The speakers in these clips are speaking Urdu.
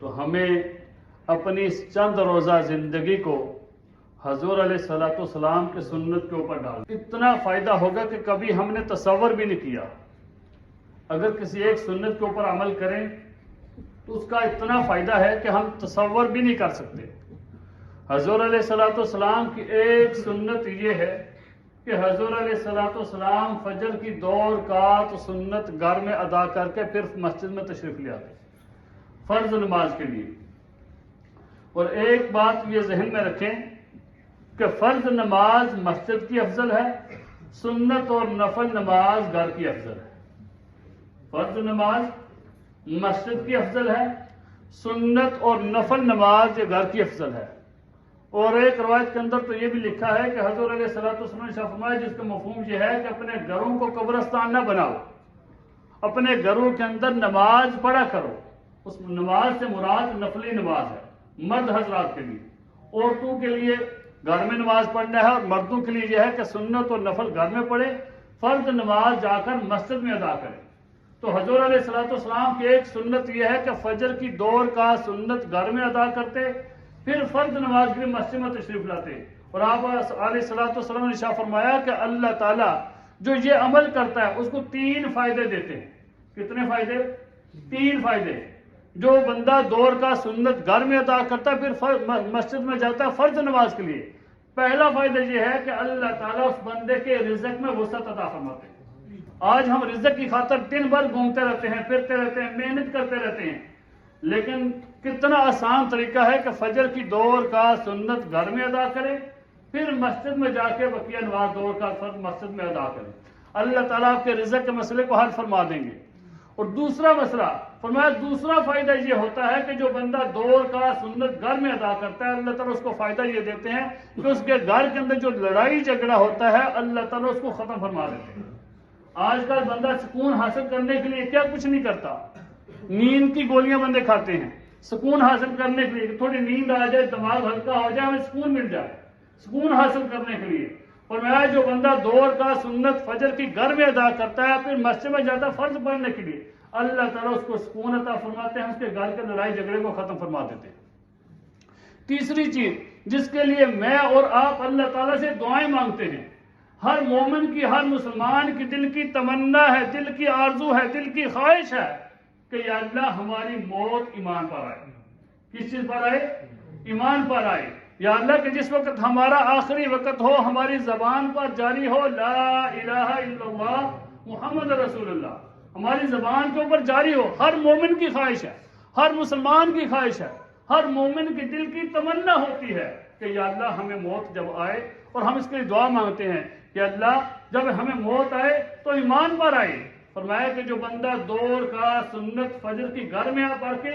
تو ہمیں اپنی اس چند روزہ زندگی کو حضور علیہ الصلوۃ والسلام کے سنت کے اوپر ڈال، اتنا فائدہ ہوگا کہ کبھی ہم نے تصور بھی نہیں کیا۔ اگر کسی ایک سنت کے اوپر عمل کریں تو اس کا اتنا فائدہ ہے کہ ہم تصور بھی نہیں کر سکتے۔ حضور علیہ الصلوۃ والسلام کی ایک سنت یہ ہے کہ حضور علیہ الصلوۃ والسلام فجر کی 2 رکعت سنت گھر میں ادا کر کے پھر مسجد میں تشریف لے آتے فرض نماز کے لیے۔ اور ایک بات یہ ذہن میں رکھیں کہ فرض نماز مسجد کی افضل ہے، سنت اور نفل نماز گھر کی افضل ہے۔ فرض نماز مسجد کی افضل ہے، سنت اور نفل نماز یہ گھر کی افضل ہے۔ اور ایک روایت کے اندر تو یہ بھی لکھا ہے کہ حضور علیہ الصلوۃ والسلام نے فرمایا، جس کا مفہوم یہ ہے کہ اپنے گھروں کو قبرستان نہ بناؤ، اپنے گھروں کے اندر نماز پڑھا کرو۔ اس نماز سے مراد نفلی نماز ہے، مرد حضرات کے لیے۔ عورتوں کے لیے گھر میں نماز پڑھنا ہے، اور مردوں کے لیے یہ ہے کہ سنت اور نفل گھر میں پڑھے، فرض نماز جا کر مسجد میں ادا کرے۔ تو حضور علیہ الصلوۃ والسلام کی ایک سنت یہ ہے کہ فجر کی 2 رکعت سنت گھر میں ادا کرتے، پھر فرض نماز کے لیے مسجد میں تشریف لاتے۔ اور آپ علیہ الصلوۃ والسلام نے ارشاد فرمایا کہ اللہ تعالیٰ جو یہ عمل کرتا ہے اس کو 3 فائدے دیتے ہیں۔ کتنے فائدے؟ 3 فائدے۔ جو بندہ 2 رکعت سنت گھر میں ادا کرتا ہے پھر مسجد میں جاتا ہے فرض نماز کے لیے، پہلا فائدہ یہ ہے کہ اللہ تعالیٰ اس بندے کے رزق میں وسعت عطا فرماتے ہیں۔ آج ہم رزق کی خاطر دن بھر گھومتے رہتے ہیں، پھرتے رہتے ہیں، محنت کرتے رہتے ہیں، لیکن کتنا آسان طریقہ ہے کہ فجر کی 2 رکعت سنت گھر میں ادا کرے، پھر مسجد میں جا کے بقیہ نماز 2 رکعت فرض مسجد میں ادا کرے۔ اللہ تعالیٰ آپ کے رزق کے مسئلے کو حل فرما دیں گے۔ اور دوسرا مسئلہ فرمایا، دوسرا فائدہ یہ ہوتا ہے کہ جو بندہ 2 رکعت سنت گھر میں ادا کرتا ہے، اللہ تعالیٰ اس کو فائدہ یہ دیتے ہیں کہ اس کے گھر کے اندر جو لڑائی جھگڑا ہوتا ہے اللہ تعالیٰ اس کو ختم فرما دیتے ہیں۔ آج کل بندہ سکون حاصل کرنے کے لیے کیا کچھ نہیں کرتا، نیند کی گولیاں بندے کھاتے ہیں سکون حاصل کرنے کے لیے، تھوڑی نیند آ جائے، دماغ ہلکا ہو جائے، ہمیں سکون مل جائے، سکون حاصل کرنے کے لیے۔ اور میں جو بندہ 2 رکعت سنت فجر کی گھر میں ادا کرتا ہے پھر مسجد میں جاتا ہے فرض پڑھنے کے لیے، اللہ تعالیٰ اس کو سکون عطا فرماتے ہیں، اس کے گھر کے لڑائی جھگڑے کو ختم فرما دیتے ہیں۔ تیسری چیز جس کے لیے میں اور آپ اللہ تعالیٰ سے دعائیں مانگتے ہیں، ہر مومن کی، ہر مسلمان کی دل کی تمنا ہے، دل کی آرزو ہے، دل کی خواہش ہے کہ یا اللہ ہماری موت ایمان پر آئے۔ کس چیز پر آئے؟ ایمان پر آئے۔ یا اللہ کہ جس وقت ہمارا آخری وقت ہو، ہماری زبان پر جاری ہو لا الہ الا اللہ محمد رسول اللہ، ہماری زبان کے اوپر جاری ہو۔ ہر مومن کی خواہش ہے، ہر مسلمان کی خواہش ہے، ہر مومن کی دل کی تمنا ہوتی ہے کہ یا اللہ ہمیں موت جب آئے، اور ہم اس کے لیے دعا مانگتے ہیں کہ اللہ جب ہمیں موت آئے تو ایمان پر آئے۔ فرمایا کہ جو بندہ 2 رکعت سنت فجر کی گھر میں پڑھ کے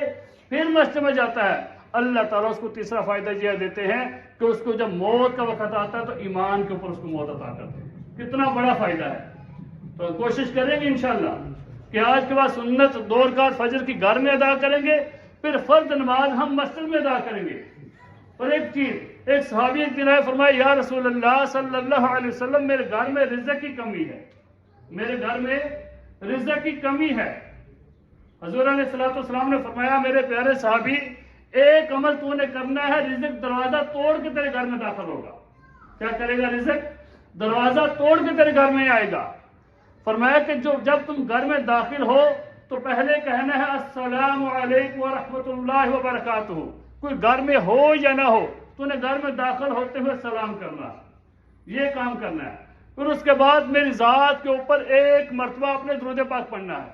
پھر مسجد میں جاتا ہے، اللہ تعالیٰ اس کو تیسرا فائدہ یہ دیتے ہیں کہ اس کو جب موت کا وقت آتا ہے تو ایمان کے اوپر اس کو موت عطا کرتے ہیں۔ کتنا بڑا فائدہ ہے۔ تو کوشش کریں گے انشاءاللہ کہ آج کے بعد سنت 2 رکعت فجر کی گھر میں ادا کریں گے، پھر فرض نماز ہم مسجد میں ادا کریں گے۔ اور ایک چیز، ایک صحابی ایک دن آئے، فرمایا یا رسول اللہ صلی اللہ علیہ وسلم میرے گھر میں رزق کی کمی ہے، میرے گھر میں رزق کی کمی ہے۔ حضور علیہ الصلوۃ والسلام نے فرمایا میرے پیارے صحابی، ایک عمل تو نے کرنا ہے، رزق دروازہ توڑ کے تیرے گھر میں داخل ہوگا۔ کیا کرے گا؟ رزق دروازہ توڑ کے تیرے گھر میں آئے گا۔ فرمایا کہ جب تم گھر میں داخل ہو تو پہلے کہنا ہے السلام علیکم ورحمۃ اللہ وبرکاتہ۔ کوئی گھر میں ہو یا نہ ہو، تو نے گھر میں داخل ہوتے ہوئے سلام کرنا، یہ کام کرنا ہے۔ پھر اس کے بعد میری ذات کے اوپر ایک مرتبہ اپنے درود پاک پڑھنا ہے۔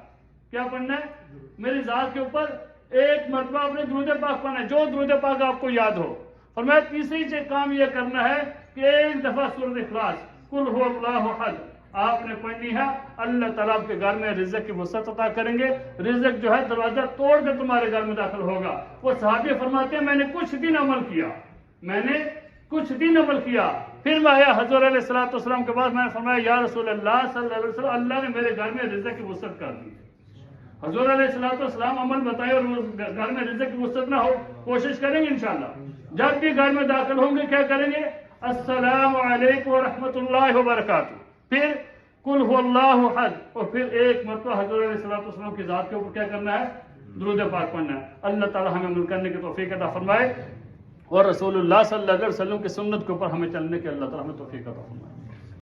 کیا پڑھنا ہے؟ میری ذات کے اوپر ایک مرتبہ اپنے درود پاک پڑھنا ہے، جو درود پاک آپ کو یاد ہو۔ فرمایا تیسری کام یہ کرنا ہے کہ ایک دفعہ سورۃ اخلاص قل هو اللہ احد آپ نے پڑھنی ہے۔ اللہ تعالیٰ آپ کے گھر میں رزق کی وسعت عطا کریں گے، رزق جو ہے دروازہ توڑ کے تمہارے گھر میں داخل ہوگا۔ وہ صحابی فرماتے ہیں میں نے کچھ دن عمل کیا، میں نے کچھ دن عمل کیا، پھر میں آیا حضور علیہ الصلوۃ والسلام کے بعد میں نے فرمایا یا رسول اللہ صلی اللہ علیہ وسلم اللہ نے میرے گھر میں رزق کی وسعت کر دی۔ حضور علیہ الصلوۃ والسلام عمل بتائے اور گھر میں رزق کی وسعت نہ ہو، کوشش کریں گے انشاءاللہ جب بھی گھر میں داخل ہوں گے کیا کریں گے؟ السلام علیکم ورحمۃ اللہ وبرکاتہ، پھر قل هو اللہ احد، اور پھر ایک مرتبہ حضور علیہ الصلوۃ والسلام کی ذات کے اوپر کیا کرنا ہے؟ درود پاک پڑھنا ہے. اللہ تعالی ہمیں عمل کرنے کی توفیق عطا فرمائے اور رسول اللہ صلی اللہ علیہ وسلم کی سنت کے اوپر ہمیں چلنے کی اللہ تعالی ہمیں توفیق عطا فرمائے.